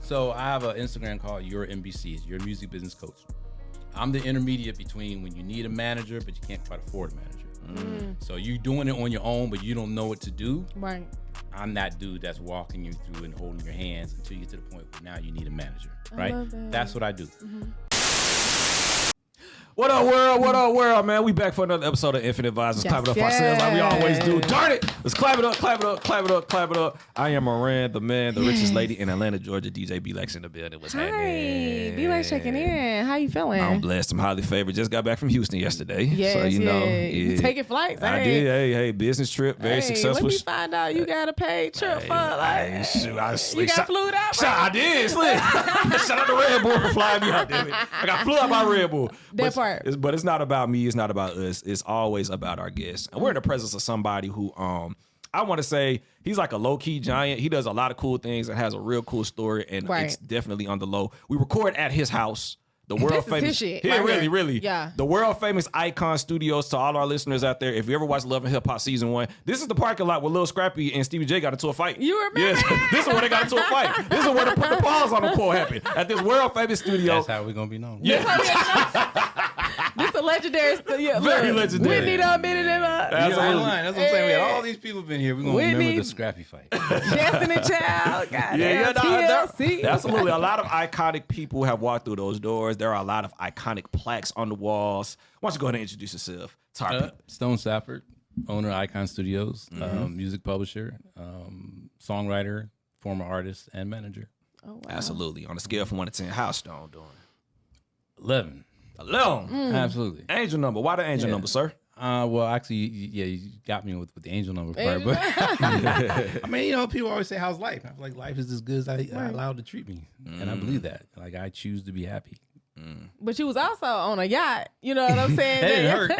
So I have an Instagram called Your MBC. It's Your Music Business Coach. I'm the intermediate between when you need a manager, but you can't quite afford a manager. So you're doing it on your own, but you don't know what to do. Right. I'm that dude that's walking you through and holding your hands until you get to the point where now you need a manager, right? That's what I do. What up, world? What up, world, man? We back for another episode of Infinite Advisors. Clap it up for ourselves like we always do. Darn it! Let's clap it up, clap it up, clap it up, clap it up. I am Moran, the man, the richest lady in Atlanta, Georgia. DJ B-Lex in the building. What's happening? B-Lex checking in. How you feeling? I'm blessed. I'm highly favored. Just got back from Houston yesterday. Yes, so, you know. Yeah. Taking flights. I did. Hey, business trip. Very successful. Let me find out you got a paid trip for like. You got flew out, bro? I did. Shout out to Red Bull for flying me out, damn it. I got flew out by Red Bull. But it's not about me. It's not about us. It's always about our guests. And we're in the presence of somebody who, I want to say he's like a low-key giant. He does a lot of cool things and has a real cool story, and it's definitely on the low. We record at his house. The world famous, really. Yeah. The world famous Icon Studios. To all our listeners out there, if you ever watched Love and Hip Hop season 1, this is the parking lot where Lil Scrappy and Stevie J got into a fight. You remember? Yes, this is where they got into a fight. This is where they put the pause on the pool happened at this world famous studio. That's how we're gonna be known. Yeah. This a legendary. Very legendary. Whitney done been in That's what I'm saying. We had all these people been here. We're gonna remember the Scrappy fight. Destiny Child. TLC. Absolutely. A lot of iconic people have walked through those doors. There are a lot of iconic plaques on the walls. Why don't you go ahead and introduce yourself to our people? Stone Stafford, owner of Icon Studios, music publisher, songwriter, former artist, and manager. Oh, wow. Absolutely. On a scale from 1 to 10, how's Stone doing? 11. Absolutely. Angel number. Why the angel number, sir? Well, actually, you got me with the angel number part. But I mean, people always say, "How's life?" I'm like, life is as good as I allowed to treat me, and I believe that. Like, I choose to be happy. But you was also on a yacht. You know what I'm saying? That didn't hurt.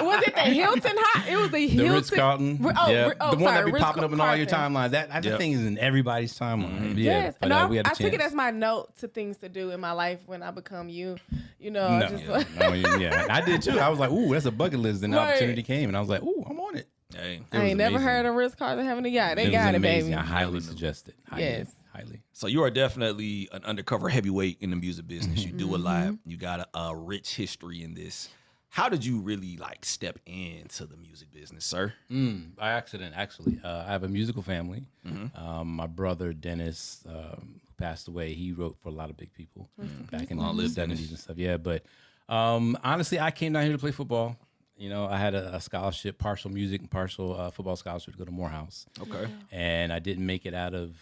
Was it the Hilton? It was the Hilton. The Ritz-Carlton. The one that be popping up in all your timelines. That thing is in everybody's timeline. Yes. But, no, we had a I took it chance. as my note to things to do in my life when I become you. You know. I did too. I was like, ooh, that's a bucket list. Then the opportunity came, and I was like, ooh, I'm on it. Hey, I ain't never heard of Ritz-Carlton having a yacht. They got it, baby. I highly suggest it. Yes. Highly. So you are definitely an undercover heavyweight in the music business. You do a lot. You got a rich history in this. How did you really step into the music business, sir? By accident, actually. I have a musical family. My brother, Dennis, who passed away, he wrote for a lot of big people back in the 70s and stuff. Yeah, but honestly, I came down here to play football. I had a scholarship, partial music and partial football scholarship to go to Morehouse. Okay. And I didn't make it out of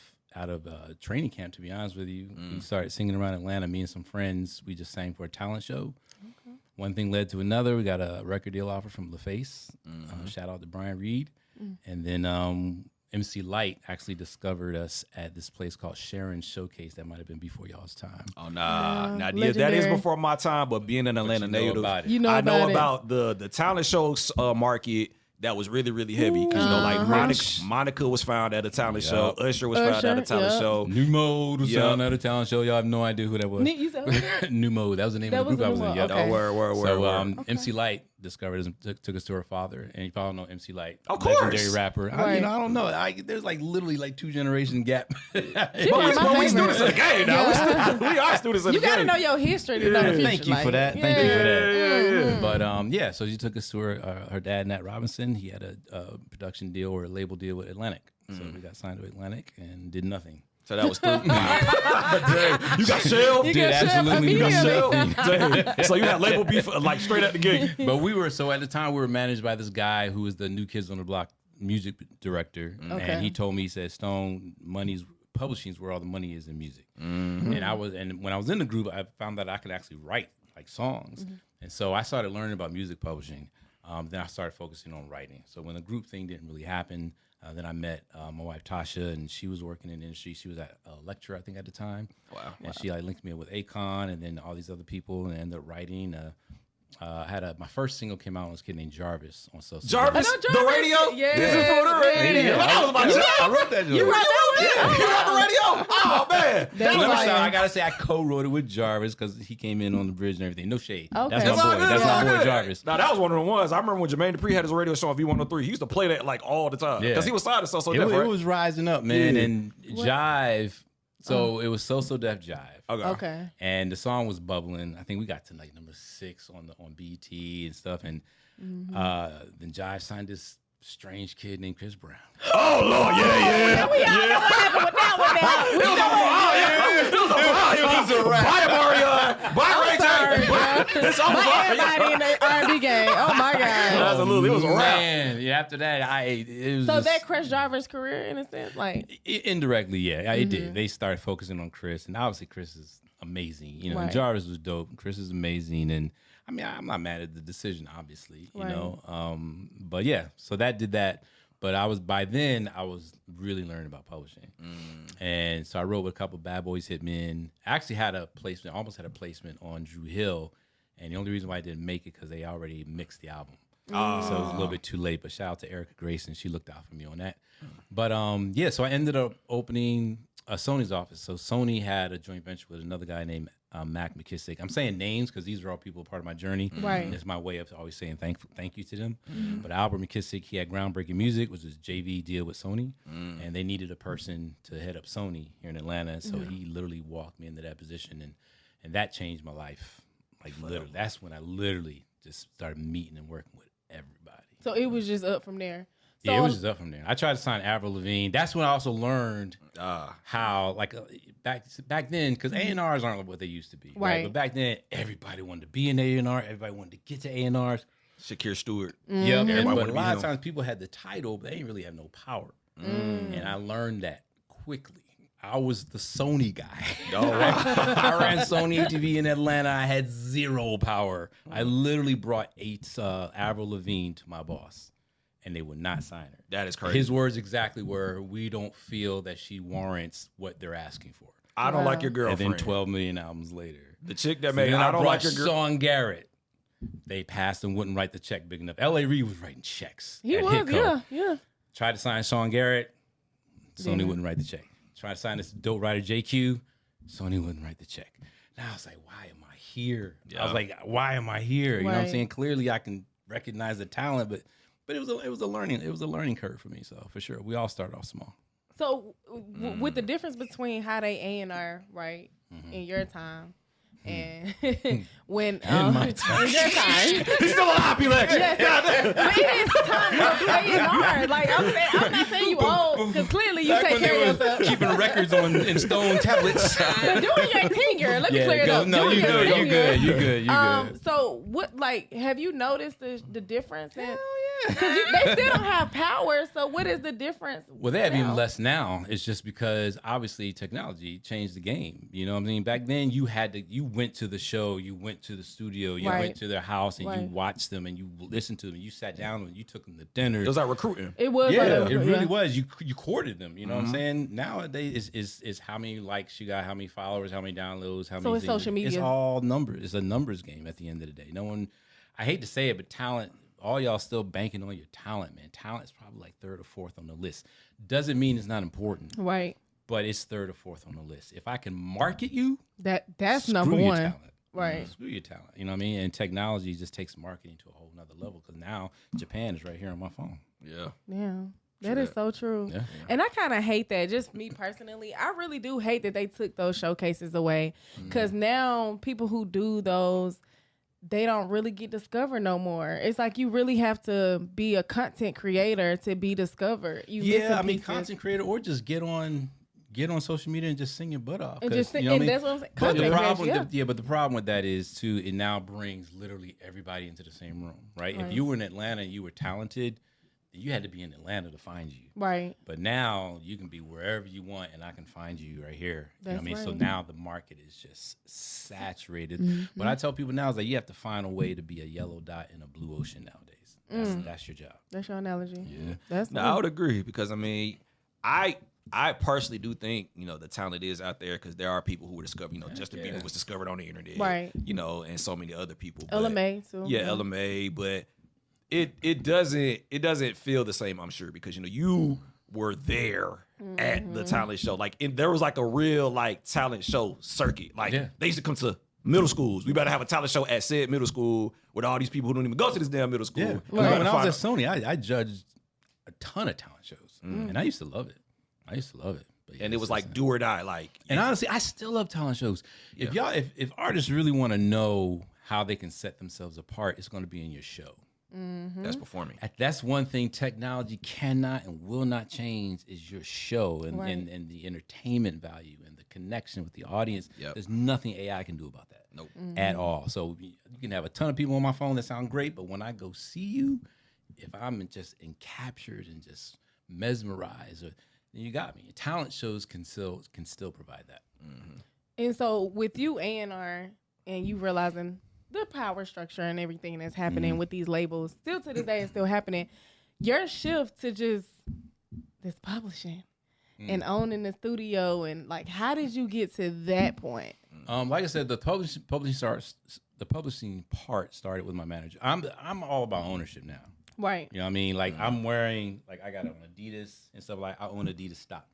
training camp, to be honest with you. We started singing around Atlanta, me and some friends. We just sang for a talent show. Okay. One thing led to another. We got a record deal offer from LaFace. Shout out to Brian Reed. And then MC Light actually discovered us at this place called Sharon Showcase. That might have been before y'all's time. Oh, nah. That is before my time, but being an Atlanta native, I know about the talent shows market. That was really, really heavy because Monica was found at a talent show. Usher was found at a talent show. New Mode was found at a talent show. Y'all have no idea who that was. New Mode. That was the name of the group I was in. Yeah. Okay. Word. MC Light discovered us and took us to her father, and you probably know MC Light, of course, legendary rapper. Right. I don't know. There's literally 2 generation gap. But we students in the game now. We are students in the game. You gotta know your history to know the future. Thank you for that. Thank you for that. Mm-hmm. But so she took us to her dad, Nat Robinson. He had a production deal or a label deal with Atlantic, so we got signed to Atlantic and did nothing. So that was through. You got shelved? Absolutely. You got shelved. So you had label beef straight at the gate. But so at the time we were managed by this guy who was the New Kids on the Block music director. And he told me, he said, Stone, publishing's where all the money is in music. And when I was in the group, I found that I could actually write songs. And so I started learning about music publishing. Then I started focusing on writing. So when the group thing didn't really happen, then I met my wife Tasha, and she was working in the industry. She was a lecturer, I think, at the time. Wow. And she linked me up with Akon and then all these other people, and ended up writing. My first single came out on this kid named Jarvis on social. Jarvis, the radio. Yeah. This is for the radio. I wrote that. You wrote that one? Yeah, you wrote the radio. Oh man. I gotta say I co-wrote it with Jarvis because he came in on the bridge and everything. No shade. Okay. That's my boy. That's my boy Jarvis. Now that was one of the ones. I remember when Jermaine Dupri had his radio show on V103. He used to play that all the time because he was signed so different. It was rising up, man. Yeah. And Jive So it was So Def Jive. Okay. And the song was bubbling. I think we got to like number 6 on BET and stuff. And then Jive signed this strange kid named Chris Brown. Oh Lord, yeah. We all know what happened with that one now. It was a rap. Bye, Mario. Bye, Ray J. It's over. Everybody in the R&B game. Oh my God. Absolutely, it was a rap. Man, yeah. After that, it was. So just, that Chris Jarvis career, in a sense, like indirectly, yeah, it did. They started focusing on Chris, and obviously Chris is amazing. You know, and Jarvis was dope. Chris is amazing, and I mean, I'm not mad at the decision, obviously. You know, but yeah, so that did that. But by then I was really learning about publishing, and so I wrote with a couple of Bad Boys Hitmen. I actually had a placement, almost had a placement on Drew Hill, and the only reason why I didn't make it because they already mixed the album, so it was a little bit too late. But shout out to Erica Grayson, she looked out for me on that. But yeah, so I ended up opening Sony's office. So Sony had a joint venture with another guy named Mac McKissick. I'm saying names because these are all people part of my journey. Right. And it's my way of always saying thank you to them. But Albert McKissick, he had Groundbreaking Music, which was a JV deal with Sony. And they needed a person to head up Sony here in Atlanta. So he literally walked me into that position. And that changed my life. Like literally, that's when I literally just started meeting and working with everybody. So it was just up from there. So, yeah, it was just up from there. I tried to sign Avril Lavigne. That's when I also learned how, like, back then, because A&Rs aren't what they used to be. Right. But back then, everybody wanted to be in A&R. Everybody wanted to get to A&Rs. Shakir Stewart. Yep. But a lot of times people had the title, but they didn't really have no power. And I learned that quickly. I was the Sony guy. Oh, wow. I ran Sony ATV in Atlanta. I had zero power. I literally brought Avril Lavigne to my boss. And they would not sign her. That is crazy. His words exactly were, we don't feel that she warrants what they're asking for. I don't like your girlfriend. And then 12 million albums later. The chick that made I don't like your girlfriend. Sean Garrett. They passed and wouldn't write the check big enough. L.A. Reid was writing checks. He was, yeah. Tried to sign Sean Garrett. Sony wouldn't write the check. Tried to sign this dope writer JQ. Sony wouldn't write the check. Now I was like, why am I here? Yeah. I was like, why am I here? You know what I'm saying? Clearly I can recognize the talent, but it was a learning curve for me. So for sure, we all started off small. So with the difference between how they A&R in your time and when in my time, in your time, he's still alive, P-Lex. When it's time to A&R, like I'm not saying you old because clearly you take care of yourself. Keeping records in Stone tablets. Doing your tenure. Let me clear it up. No, you good. So what? Like, have you noticed the difference? Because they still don't have power. So what is the difference? Well, they have even less now. It's just because obviously technology changed the game. You know what I mean? Back then you went to the show, you went to the studio, you went to their house and you watched them and you listened to them. You sat down and you took them to dinner. It was like recruiting. It was. Yeah, it really was. You courted them. You know what I'm saying? Nowadays is how many likes you got, how many followers, how many downloads, how many. So it's social media. It's all numbers. It's a numbers game at the end of the day. No one. I hate to say it, but talent. All y'all still banking on your talent, man. Talent is probably like 3rd or 4th on the list. Doesn't mean it's not important. Right. But it's 3rd or 4th on the list. If I can market you, that's number one. Talent. Right. Screw your talent. You know what I mean? And technology just takes marketing to a whole nother level because now Japan is right here on my phone. Yeah. That is so true. Yeah. And I kind of hate that. Just me personally, I really do hate that they took those showcases away because now people who do those, they don't really get discovered no more. It's like you really have to be a content creator to be discovered. Content creator or just get on social media and just sing your butt off. And just sing, and that's what I'm saying. But the problem with that is too, it now brings literally everybody into the same room, right? If you were in Atlanta and you were talented, you had to be in Atlanta to find you. Right. But now you can be wherever you want and I can find you right here. You know what I mean? So now the market is just saturated. But I tell people now is that you have to find a way to be a yellow dot in a blue ocean nowadays. That's your job. That's your analogy. Yeah. I would agree because I mean, I personally do think, the talent is out there because there are people who were discovered, Justin Bieber was discovered on the internet. Right. And so many other people. LMA too. Yeah, LMA, but It doesn't feel the same, I'm sure, because you were there at the talent show. Like there was like a real talent show circuit. Like they used to come to middle schools. We better have a talent show at said middle school with all these people who don't even go to this damn middle school. Yeah. When I was at Sony, I judged a ton of talent shows, and I used to love it. And it was like do or die. Like, and honestly, I still love talent shows. Yeah. If artists really want to know how they can set themselves apart, it's going to be in your show. Mm-hmm. That's performing. That's one thing technology cannot and will not change is your show and, and the entertainment value and the connection with the audience. There's nothing AI can do about that. Nope. At all. So you can have a ton of people on my phone that sound great, but when I go see you, if I'm just captured and just mesmerized, then you got me. Talent shows can still provide that. Mm-hmm. And so with you A&R and you realizing the power structure and everything that's happening with these labels, still to this day is still happening, your shift to just this publishing and owning the studio, and like, how did you get to that point? Like I said, the publishing part started with my manager. I'm all about ownership now. Right. You know what I mean? Like I'm wearing, like I got on Adidas and stuff. Like I own Adidas stock.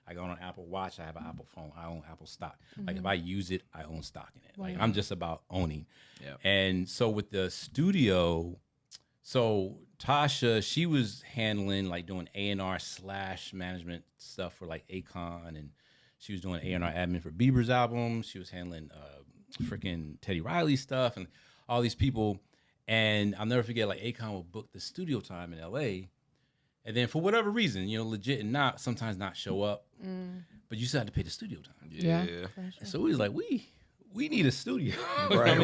I got on an Apple Watch. I have an Apple phone. I own Apple stock. Like if I use it, I own stock in it. Like I'm just about owning. Yep. And so with the studio, so Tasha, she was handling like doing A&R / management stuff for like Akon, and she was doing A&R admin for Bieber's album. She was handling freaking Teddy Riley stuff and all these people. And I'll never forget, like Akon will book the studio time in LA, and then for whatever reason, legit and not sometimes not show up, but you still have to pay the studio time. Yeah. And so we was like, we need a studio. Right.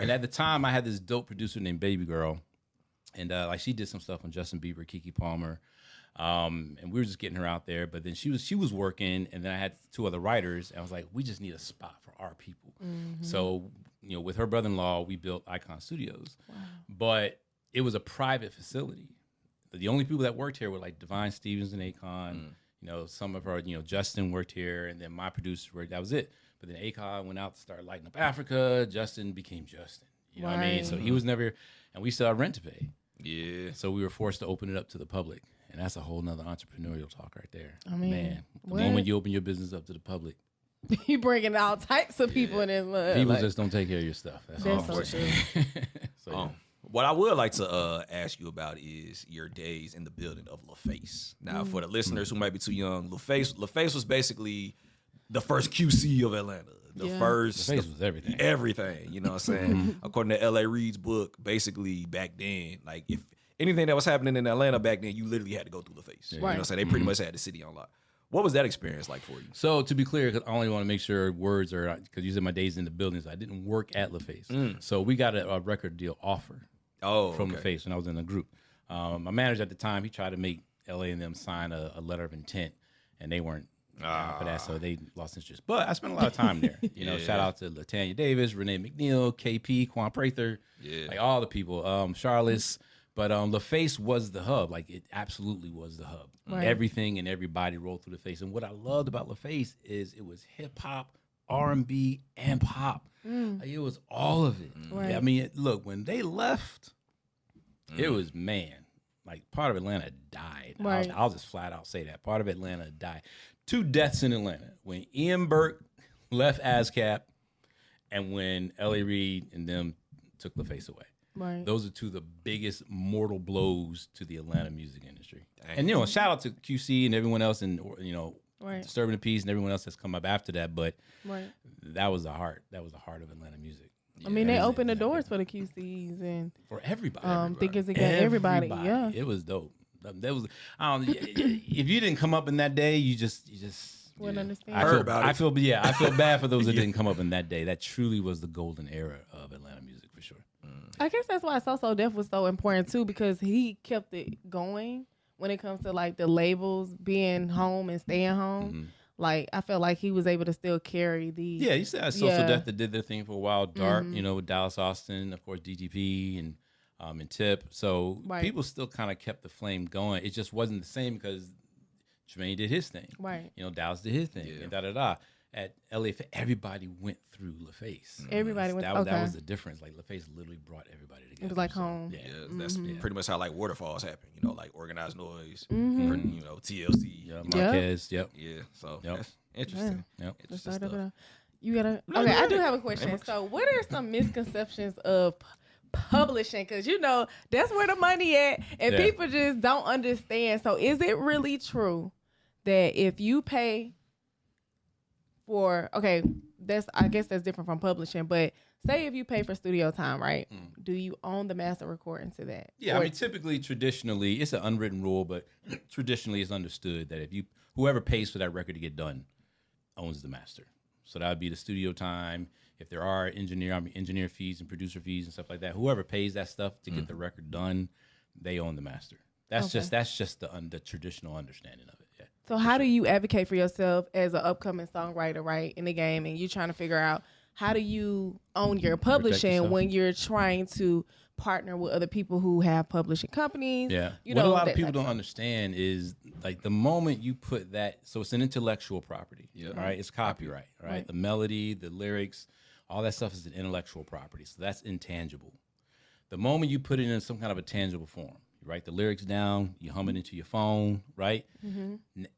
And at the time, I had this dope producer named Baby Girl, and like she did some stuff on Justin Bieber, Keke Palmer, and we were just getting her out there. But then she was working, and then I had 2 other writers, and I was like, we just need a spot for our people. So with her brother-in-law, we built Icon Studios, but it was a private facility. The only people that worked here were like Divine Stevens and Akon. Some of her, Justin worked here, and then my producers worked. That was it. But then Akon went out to start lighting up Africa. Justin became Justin. You know what I mean? So he was never, and we still had rent to pay. Yeah. So we were forced to open it up to the public, and that's a whole nother entrepreneurial talk right there. I mean, man, the moment you open your business up to the public, you bringing all types of people in there. People just don't take care of your stuff. That's unfortunate. So, what I would like to ask you about is your days in the building of LaFace. Now, for the listeners who might be too young, LaFace was basically the first QC of Atlanta. LaFace was everything. Everything, you know what I'm saying? According to L.A. Reid's book, basically back then, like if anything that was happening in Atlanta back then, you literally had to go through LaFace. You know what I'm saying? They pretty much had the city on lock. What was that experience like for you? So to be clear, because I only want to make sure words are, because you said my days in the buildings, I didn't work at LaFace. So we got a record deal offer from LaFace when I was in the group. My manager at the time, he tried to make LA and them sign a letter of intent, and they weren't for that, so they lost interest. But I spent a lot of time there. Shout out to Latanya Davis, Renee McNeil, KP, Quan Prather, like all the people, Charles. But LaFace was the hub. Like, it absolutely was the hub. Right. Everything and everybody rolled through LaFace. And what I loved about LaFace is it was hip-hop, R&B, and pop. Like, it was all of it. Right. I mean, look, when they left, it was, like, part of Atlanta died. Right. I'll just flat out say that. Part of Atlanta died. 2 deaths in Atlanta. When Ian Burke left ASCAP and when L.A. Reid and them took LaFace away. Right. Those are 2 of the biggest mortal blows to the Atlanta music industry. Dang. And shout out to QC and everyone else, and Disturbing the Peace and everyone else that's come up after that. But that was the heart. That was the heart of Atlanta music. I mean, they opened the doors for the QCs and for everybody. Thinkers Against Everybody. Yeah, it was dope. That was. If you didn't come up in that day, you just wouldn't understand. I feel bad for those that didn't come up in that day. That truly was the golden era of Atlanta music for sure. I guess that's why So Def was so important too, because he kept it going when it comes to like the labels being home and staying home. Like, I felt like he was able to still carry the. Yeah, you said So Def that did their thing for a while. Dark, with Dallas Austin, of course, DTP and Tip. So people still kind of kept the flame going. It just wasn't the same because Jermaine did his thing. Right. Dallas did his thing. And da-da-da. At LA, everybody went through LaFace. Everybody went. That was the difference. Like, LaFace literally brought everybody together. It was like home. Yeah, that's pretty much how like waterfalls happen. Like Organized Noise, TLC, Marquez. Yeah, so that's interesting. Interesting stuff. You gotta. Okay, I do have a question. So, what are some misconceptions of publishing? Because that's where the money at, and people just don't understand. So, is it really true that if you pay for, okay, I guess that's different from publishing, but say if you pay for studio time, right? Do you own the master recording to that? Yeah, I mean, traditionally, it's an unwritten rule, but traditionally it's understood that whoever pays for that record to get done owns the master. So that would be the studio time. If there are engineer fees and producer fees and stuff like that, whoever pays that stuff to get the record done, they own the master. That's just the traditional understanding of it. Yeah. So how do you advocate for yourself as an upcoming songwriter, right, in the game, and you're trying to figure out how do you own your publishing when you're trying to partner with other people who have publishing companies? Yeah. What a lot of people don't understand is like the moment you put that, so it's an intellectual property, right? It's copyright, right? The melody, the lyrics, all that stuff is an intellectual property. So that's intangible. The moment you put it in some kind of a tangible form, you write the lyrics down, you hum it into your phone, right?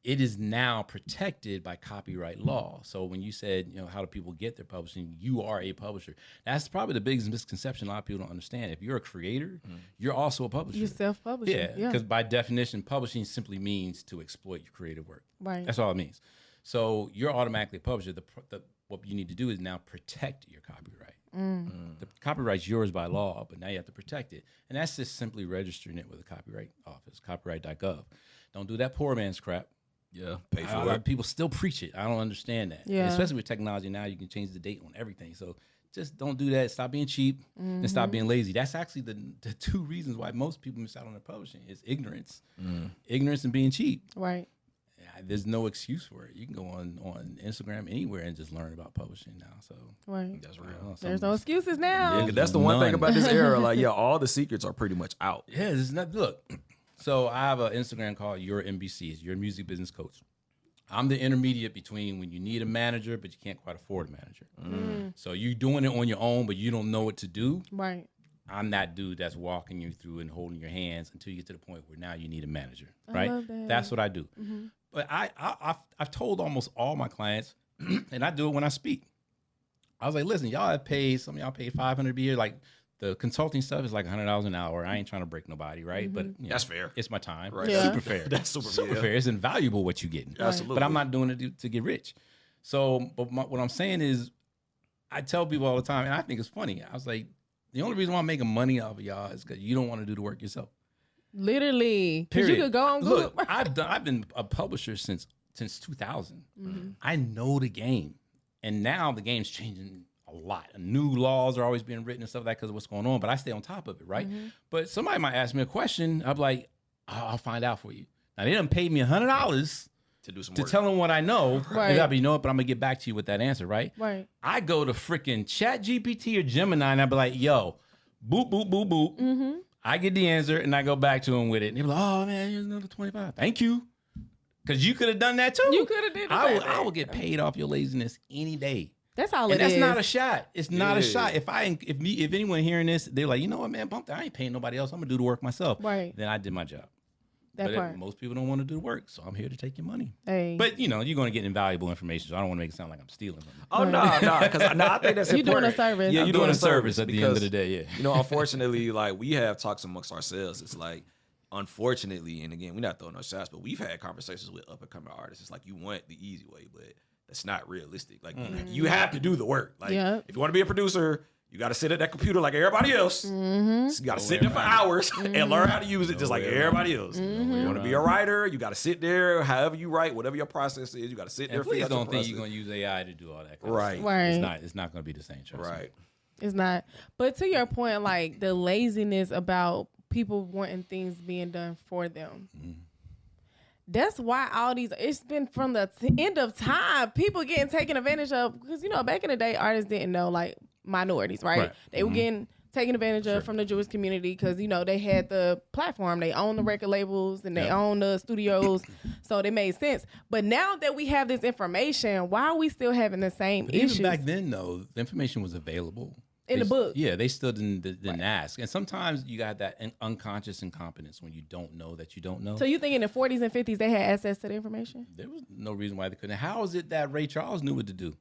It is now protected by copyright law. So when you said, how do people get their publishing? You are a publisher. That's probably the biggest misconception a lot of people don't understand. If you're a creator, you're also a publisher. You're self-publishing. Yeah, because by definition, publishing simply means to exploit your creative work. Right. That's all it means. So you're automatically a publisher. What you need to do is now protect your copyright. The copyright's yours by law, but now you have to protect it. And that's just simply registering it with the Copyright Office, copyright.gov. Don't do that poor man's crap. Yeah, pay for it. A lot of people still preach it. I don't understand that. Yeah. Especially with technology now, you can change the date on everything. So just don't do that. Stop being cheap and stop being lazy. That's actually the two reasons why most people miss out on their publishing is ignorance. Ignorance and being cheap. Right. There's no excuse for it. You can go on Instagram anywhere and just learn about publishing now. So right, that's real. There's no excuses now. Yeah, that's the one thing about this era. Like, all the secrets are pretty much out. Yeah, it's not. Look, so I have an Instagram called Your MBC. It's Your Music Business Coach. I'm the intermediate between when you need a manager, but you can't quite afford a manager. So you're doing it on your own, but you don't know what to do. Right. I'm that dude that's walking you through and holding your hands until you get to the point where now you need a manager. Right. I love that. That's what I do. But I've told almost all my clients, and I do it when I speak. I was like, listen, y'all have paid, some of y'all paid $500 a year. Like the consulting stuff is like $100 an hour. I ain't trying to break nobody, right? But that's fair. It's my time. Right. Yeah. Super fair. That's super fair. It's invaluable what you're getting. Absolutely. But I'm not doing it to get rich. So, but what I'm saying is, I tell people all the time, and I think it's funny. I was like, the only reason why I'm making money off of y'all is because you don't want to do the work yourself. Literally, because you could go on Google. Look, I've been a publisher since 2000. I know the game, and now the game's changing a lot. New laws are always being written and stuff like that because of what's going on. But I stay on top of it, right? But somebody might ask me a question. I'm like, I'll find out for you. Now they done paid me $100 to do some to work. tell them what I know. Right. And I'll be, you know what? But I'm gonna get back to you with that answer, right? Right. I go to freaking ChatGPT or Gemini, and I be like, yo, boop boop boop boop. I get the answer and I go back to him with it. And he'll be like, oh man, here's another 25. Thank you. Because you could have done that too. You could have did that. I will get paid off your laziness any day. That's all and it is. That's not a shot. It's not a shot. If anyone hearing this, they're like, you know what, man, bump that. I ain't paying nobody else. I'm gonna do the work myself. Right. Then I did my job. That part. Most people don't want to do the work, so I'm here to take your money. Hey. But you're going to get invaluable information, so I don't want to make it sound like I'm stealing them. Oh no, because I think that's you're important. doing a service. Yeah, you're doing a service at the end of the day. Yeah. Unfortunately, like we have talks amongst ourselves. It's like, unfortunately, and again, we're not throwing no shots, but we've had conversations with up and coming artists. It's like you want the easy way, but that's not realistic. Like you have to do the work. Like if you want to be a producer, you got to sit at that computer like everybody else. So you got to sit there for hours and learn how to use it just like everybody else. You want to be a writer, you got to sit there, however you write, whatever your process is, you got to sit there. Please don't think you're going to use AI to do all that. Right. It's not going to be the same. Right. It's not. But to your point, like the laziness about people wanting things being done for them. That's why all these, it's been from the end of time, people getting taken advantage of. Because, back in the day, artists didn't know, like, minorities, right? They were getting taken advantage of from the Jewish community because, they had the platform. They own the record labels and they own the studios. So they made sense. But now that we have this information, why are we still having the same issues? Even back then, though, the information was available. In the book. Yeah, they still didn't ask. And sometimes you got that unconscious incompetence when you don't know that you don't know. So you think in the 40s and 50s they had access to the information? There was no reason why they couldn't. How is it that Ray Charles knew what to do?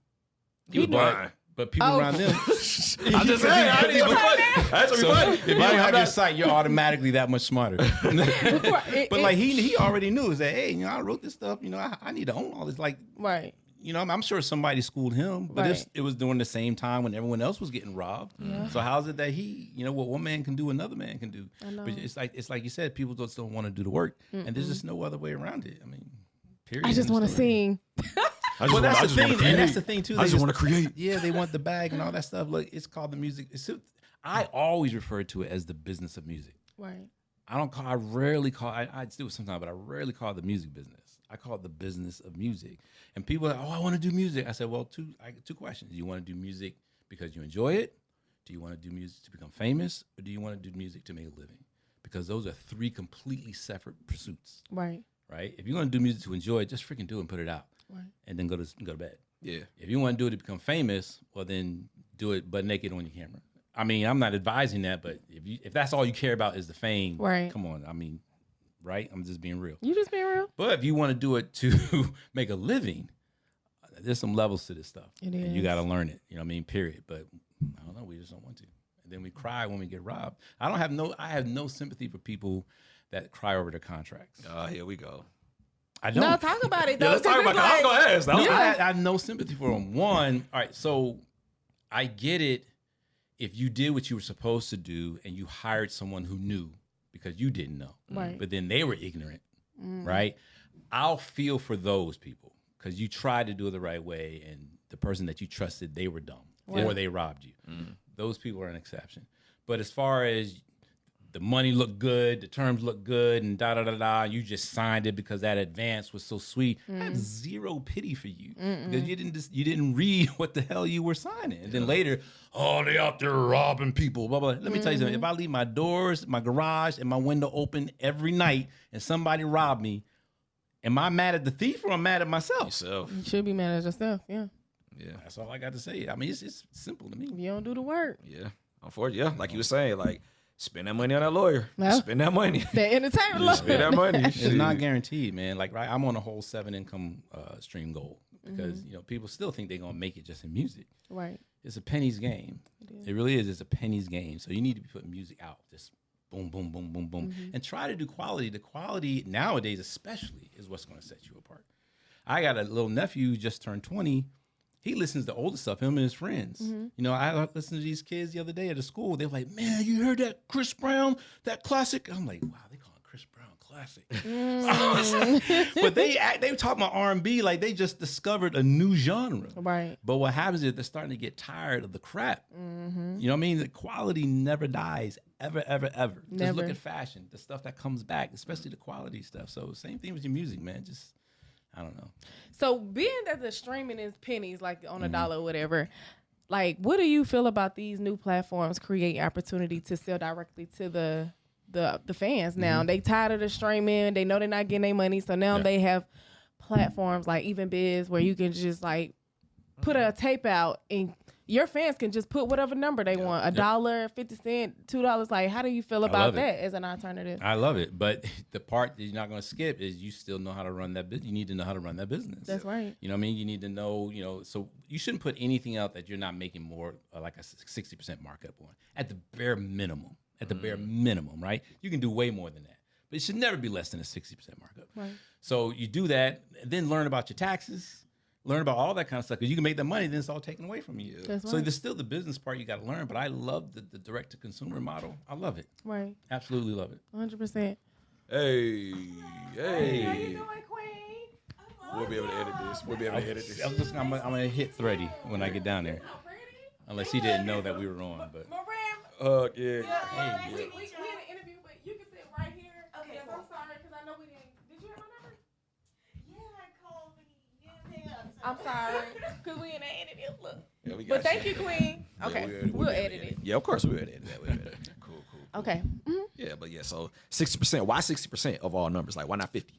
He was blind. But people around them. I'm just saying. That's what funny. If you don't have your sight, you're automatically that much smarter. But like he already knew is that, hey, I wrote this stuff. I need to own all this. Like, right. you know, I'm sure somebody schooled him, but it was during the same time when everyone else was getting robbed. Yeah. So how's it that he, you know, what one man can do, another man can do? But it's like you said, people just don't want to do the work, and there's just no other way around it. I mean, period. I just want to sing. That's the thing too. I just want to create. Yeah, they want the bag and all that stuff. Look, it's called the music. I always refer to it as the business of music. Right. I rarely call. I do it sometimes, but I rarely call it the music business. I call it the business of music. And people are like, oh, I want to do music. I said, well, two questions. Do you want to do music because you enjoy it? Do you want to do music to become famous? Or do you want to do music to make a living? Because those are three completely separate pursuits. Right. Right? If you're going to do music to enjoy it, just freaking do it and put it out. Right. And then go to bed. Yeah. If you want to do it to become famous, well, then do it butt naked on your camera. I mean, I'm not advising that, but if that's all you care about is the fame, right. Come on. I mean, right? I'm just being real. You just being real. But if you want to do it to make a living, there's some levels to this stuff. It is. And you got to learn it. You know what I mean? Period. But I don't know. We just don't want to. And then we cry when we get robbed. I have no sympathy for people that cry over their contracts. Here we go. I don't. No, talk about it though. Let's talk about it. I was going to ask. I have no sympathy for them. One, all right, so I get it if you did what you were supposed to do and you hired someone who knew because you didn't know. Right. But then they were ignorant, right? I'll feel for those people because you tried to do it the right way and the person that you trusted, they were dumb or they robbed you. Those people are an exception. But as far as the money looked good, the terms looked good, and you just signed it because that advance was so sweet. I have zero pity for you because you didn't read what the hell you were signing. And then later, they out there robbing people, blah, blah. Let me tell you something. If I leave my doors, my garage, and my window open every night and somebody robbed me, am I mad at the thief or am I mad at myself? Yourself. You should be mad at yourself, yeah. Yeah. That's all I got to say. I mean, it's simple to me. You don't do the work. Yeah. Unfortunately, like you were saying, like, spend that money on that lawyer. No. Spend that money. The entertainment lawyer. Spend that money. It's not guaranteed, man. Like, right, I'm on a whole 7 income stream goal because, you know, people still think they're going to make it just in music. Right. It's a pennies game. It really is. It's a pennies game. So you need to be putting music out. Just boom, boom, boom, boom, boom. And try to do quality. The quality nowadays especially is what's going to set you apart. I got a little nephew who just turned 20. He listens to older stuff, him and his friends. You know, I listened to these kids the other day at the school. They were like, man, you heard that Chris Brown, that classic? I'm like, wow, they call it Chris Brown classic. But they talk about R&B like they just discovered a new genre. Right. But what happens is they're starting to get tired of the crap. You know what I mean? The quality never dies, ever, ever, ever. Never. Just look at fashion, the stuff that comes back, especially the quality stuff. So same thing with your music, man. Just, I don't know. So being that the streaming is pennies, like on a dollar or whatever, like what do you feel about these new platforms creating opportunity to sell directly to the fans now? They tired of the streaming. They know they're not getting their money. So now they have platforms like Even Biz where you can just like put a tape out and your fans can just put whatever number they want, $1, 50 cents, $2. Like, how do you feel about that as an alternative? I love it. But the part that you're not going to skip is you still know how to run that business. You need to know how to run that business. That's right. You know what I mean? You need to know, you know, so you shouldn't put anything out that you're not making more like a 60% markup on at the bare minimum. At the bare minimum, right? You can do way more than that. But it should never be less than a 60% markup. Right. So you do that, and then learn about your taxes. Learn about all that kind of stuff because you can make that money, then it's all taken away from you. That's so right. there's still the business part you got to learn, but I love the direct-to-consumer model. I love it. Right. Absolutely love it. 100%. Hey. How you doing, Queen? We'll be able to edit this. I'm going to hit Thready when I get down there. Unless he didn't know that we were on. But. Yeah. We in an interview, but you can sit right here. Okay. Yes, I'm sorry because I know we didn't. Did you have my number? Yeah, I called me. I'm sorry, because we in an interview. Look. Yeah, we got but thank you, Queen. Okay, we'll edit it. Yeah, of course we'll edit that. Cool. Okay. Yeah, but yeah, so 60%. Why 60% of all numbers? Like, why not 50?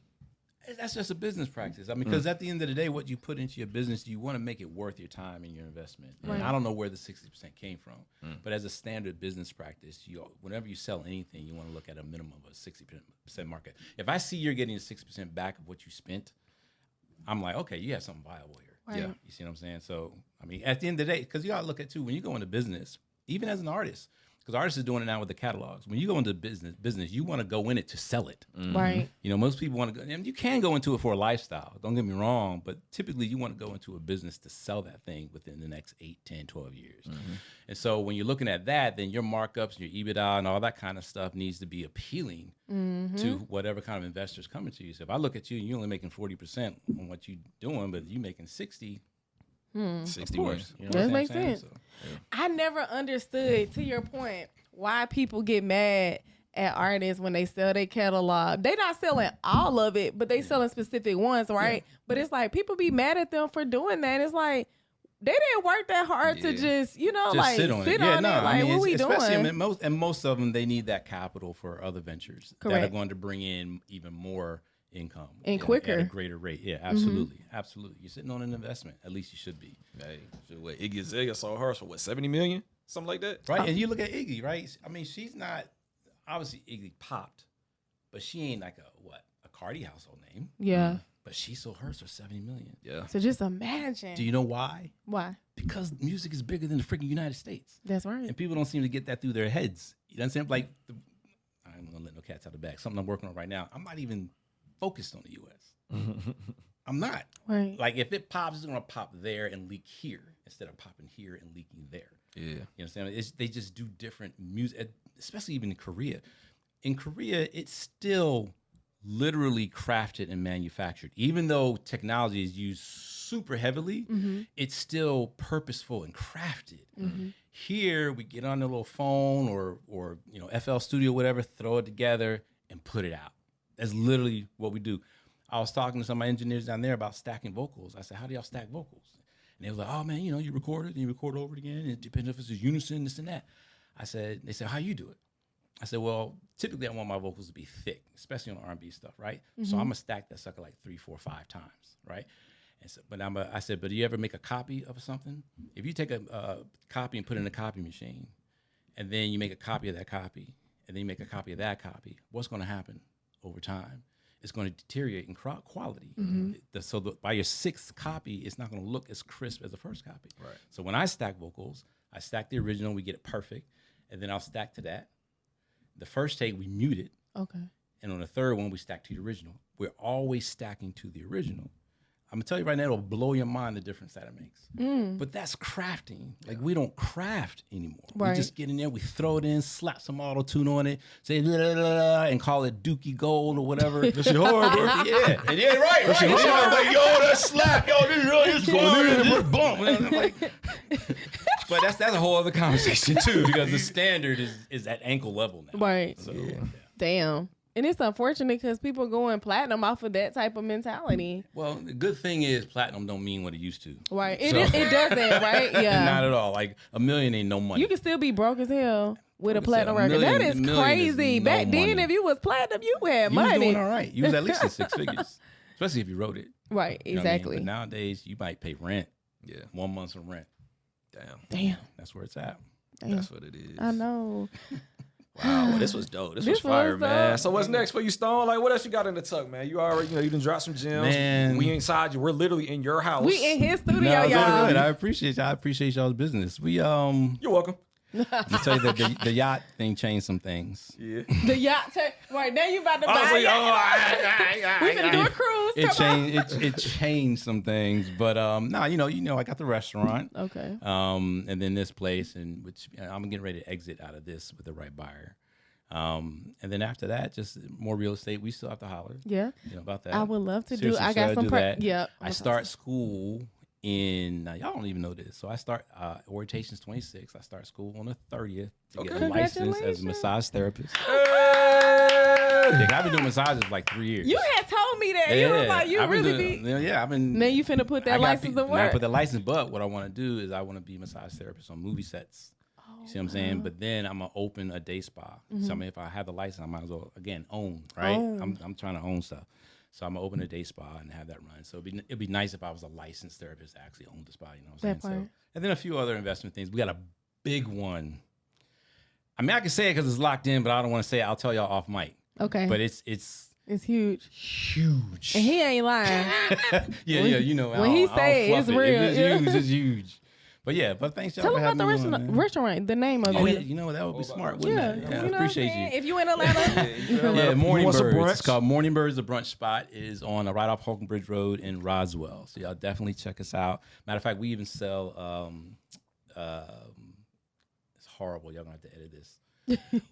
That's just a business practice. I mean, because at the end of the day, what you put into your business, you want to make it worth your time and your investment. Right. And I don't know where the 60% came from, but as a standard business practice, whenever you sell anything, you want to look at a minimum of a 60% market. If I see you're getting 6% back of what you spent, I'm like, okay, you have something viable here. Right. Yeah, you see what I'm saying? So, I mean, at the end of the day, because you got to look at too, when you go into business, even as an artist, because artists are doing it now with the catalogs. When you go into business, you want to go in it to sell it. Right. You know, most people want to go, and you can go into it for a lifestyle. Don't get me wrong, but typically you want to go into a business to sell that thing within the next 8, 10, 12 years. And so when you're looking at that, then your markups, your EBITDA, and all that kind of stuff needs to be appealing to whatever kind of investors coming to you. So if I look at you and you're only making 40% on what you're doing, but you making 60. 60 worse. You know That what makes I'm saying? sense. So, I never understood, to your point, why people get mad at artists when they sell their catalog. They not selling all of it, but they selling specific ones, right? But it's like people be mad at them for doing that. It's like they didn't work that hard to just, you know, just like sit on it. Like, I mean, what we especially, doing? I mean, most of them, they need that capital for other ventures that are going to bring in even more income and quicker at a greater rate. Yeah, absolutely. Absolutely. You're sitting on an investment. At least you should be. Hey, Iggy Azalea sold hers for what, 70 million? Something like that? Right. And you look at Iggy, right? I mean, she's not, obviously Iggy popped, but she ain't like a Cardi household name. Yeah. But she sold hers for 70 million. Yeah. So just imagine. Do you know why? Why? Because music is bigger than the freaking United States. That's right. And people don't seem to get that through their heads. You know what I'm saying? Like, I'm going to let no cats out of the bag. Something I'm working on right now. I'm not even focused on the U.S. I'm not. Right. Like, if it pops, it's going to pop there and leak here instead of popping here and leaking there. Yeah. You know what I'm saying? They just do different music, especially even in Korea. In Korea, it's still literally crafted and manufactured. Even though technology is used super heavily, it's still purposeful and crafted. Here, we get on the little phone or you know, FL Studio, whatever, throw it together and put it out. That's literally what we do. I was talking to some of my engineers down there about stacking vocals. I said, how do y'all stack vocals? And they was like, oh man, you know, you record it and you record over it again. And it depends if it's a unison, this and that. They said, how you do it? I said, well, typically I want my vocals to be thick, especially on R&B stuff, right? So I'm gonna stack that sucker like 3, 4, 5 times, right? And so, but I said, but do you ever make a copy of something? If you take a copy and put it in a copy machine, and then you make a copy of that copy, and then you make a copy of that copy, what's gonna happen over time? It's going to deteriorate in quality. So by your 6th copy, it's not going to look as crisp as the first copy. Right. So when I stack vocals, I stack the original, we get it perfect, and then I'll stack to that. The first take, we mute it. Okay. And on the third one, we stack to the original. We're always stacking to the original. I'm going to tell you right now, it'll blow your mind the difference that it makes. But that's crafting. Like, we don't craft anymore. Right. We just get in there, we throw it in, slap some auto-tune on it, say, la, la, la, la, and call it Dookie Gold or whatever. That's your hard, bro. Yeah. And yeah, right. That's your hard. Like, yo, that's slack. Yo, this really is fun. Bump. Like, but that's a whole other conversation, too, because the standard is at ankle level now. Right. So, Damn. And it's unfortunate because people going platinum off of that type of mentality. Well, the good thing is platinum don't mean what it used to. Right. It doesn't, right? Yeah. Not at all. Like, $1 million ain't no money. You can still be broke as hell with a platinum $1 record. million- That is $1 million crazy. is no Back then, money. if you was platinum, you had You money. was doing all right. You was at least in 6 figures, especially if you wrote it. Right. You know what I mean? Exactly. But nowadays, you might pay rent. Yeah. 1 month's of rent. Damn. That's where it's at. That's what it is. I know. Wow, well, this was dope. This was fire, was man. dope. So what's next for you, Stone? Like, what else you got in the tuck, man? You already, you done dropped some gems. Man. We inside you. We're literally in your house. We in his studio, No, y'all. good. I appreciate y'all's business. We You're welcome. let me tell you that the yacht thing changed some things. Yeah. The yacht. Right now, you about to buy I was a like, yacht. We finna do a cruise. It Come changed. It changed some things, but no, you know, I got the restaurant. on. Okay. And then this place, and which I'm getting ready to exit out of this with the right buyer. And then after that, just more real estate. We still have to holler. Yeah. You know about that. I would love to do. Seriously, I should got some. do that? Yeah. I start school in. Y'all don't even know this. So I start orientation's 26. I start school on the 30th to get a license as a massage therapist. I've been doing massages for like 3 years. You had told me that. You was like, you I've been really doing, be. Yeah, I've been. Now you finna put that license to I work. put that license, but what I want to do is I want to be a massage therapist on movie sets. You see what I'm saying? But then I'm gonna open a day spa. So I mean, if I have the license, I might as well again own. Right? I'm trying to own stuff. So I'm gonna open a day spa and have that run. So it'd be nice if I was a licensed therapist to actually own the spa. You know what I'm saying? So, and then a few other investment things. We got a big one. I mean, I can say it because it's locked in, but I don't want to say it. I'll tell y'all off mic. Okay. But it's huge. huge. And he ain't lying. yeah, you know. When he say it's real, It's huge. But thanks y'all Tell for them about having the me on, restaurant, the name of Oh it. yeah, you know what? That would be smart, wouldn't it? Yeah, you know appreciate you. If you in Atlanta, Yeah, Morning want some Birds. brunch? It's called Morning Birds. The brunch spot is on right off Holcomb Bridge Road in Roswell. So y'all definitely check us out. Matter of fact, we even sell. It's horrible. Y'all gonna have to edit this.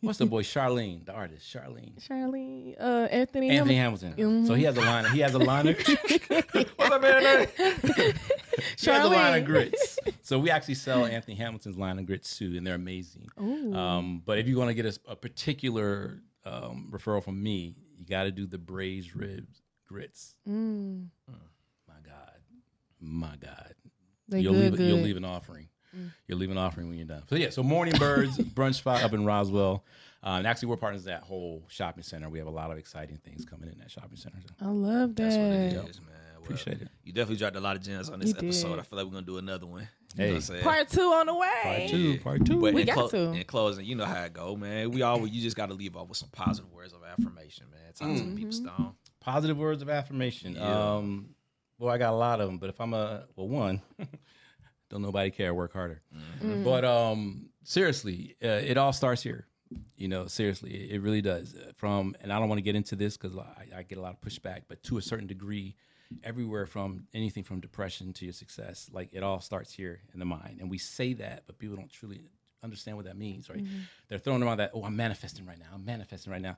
What's the boy Charlene, the artist Charlene? Anthony Hamilton. Mm-hmm. So he has a line. He has a line of. What's that man name? He has a line of grits. So we actually sell Anthony Hamilton's line of grits too, and they're amazing. But if you want to get a particular referral from me, you got to do the braised ribs grits. My God, you'll leave an offering. You'll leave an offering when you're done. So so Morning Birds brunch spot up in Roswell. And actually, we're partners of that whole shopping center. We have a lot of exciting things coming in that shopping center. So. I love that. That's what it is, man. Well, Appreciate it. You definitely dropped a lot of gems on this episode. I feel like we're gonna do another one. You know what I'm saying? Part 2 on the way. Part two. But We in got to. In closing, you know how it go, man. You just got to leave off with some positive words of affirmation, man. Talk to the people, Stone. Positive words of affirmation. Yeah. Well, I got a lot of them, but if I'm one, don't nobody care. Work harder. But seriously, it all starts here. You know, seriously, it really does. And I don't want to get into this because I get a lot of pushback, but to a certain degree, everywhere from anything from depression to your success, like it all starts here in the mind. And we say that, but people don't truly understand what that means, right? They're throwing around that, I'm manifesting right now.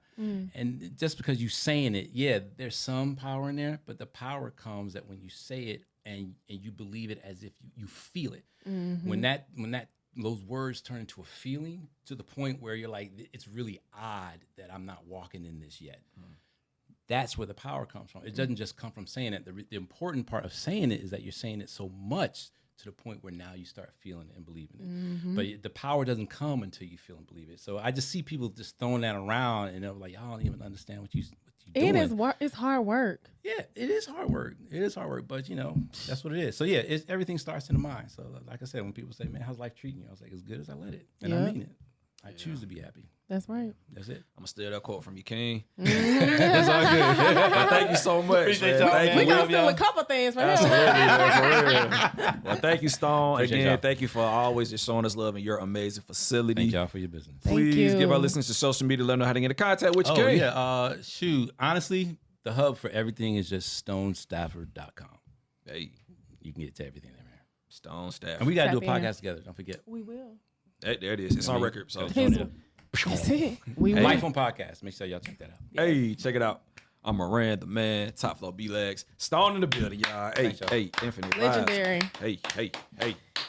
And just because you're saying it, there's some power in there, but the power comes that when you say it and you believe it as if you feel it. When those words turn into a feeling to the point where you're like, it's really odd that I'm not walking in this yet. That's where the power comes from. It doesn't just come from saying it. The important part of saying it is that you're saying it so much to the point where now you start feeling it and believing it. But the power doesn't come until you feel and believe it. So I just see people just throwing that around and they're like, y'all don't even understand what you doing. It's hard work. Yeah, it is hard work. But that's what it is. So everything starts in the mind. So like I said, when people say, man, how's life treating you? I was like, as good as I let it. And I mean it. I choose to be happy. That's right. That's it. I'm going to steal that quote from you, King. That's all good. Well, thank you so much. Appreciate y'all, Thank man. you. We gonna steal a couple things from him. Absolutely, man, for real. Well, thank you, Stone. Appreciate Again, y'all. thank you for always just showing us love in your amazing facility. Thank y'all for your business. Please you. give our listeners to social media, let them know how to get in contact with you, King. Shoot. Honestly, the hub for everything is just StoneStafford.com. Hey, You can get to everything there, man. Stone Stafford. And we got to do a Tap in. podcast together. Don't forget. We will. Hey, there it is. It's on record. So, That's it. We will. Life on podcast. Make sure y'all check that out. hey, check it out. I'm Moran, the man, top floor B-Legs. Stone in the building, y'all. Hey, Thanks, y'all. hey, infinite vibes. Legendary. Hey.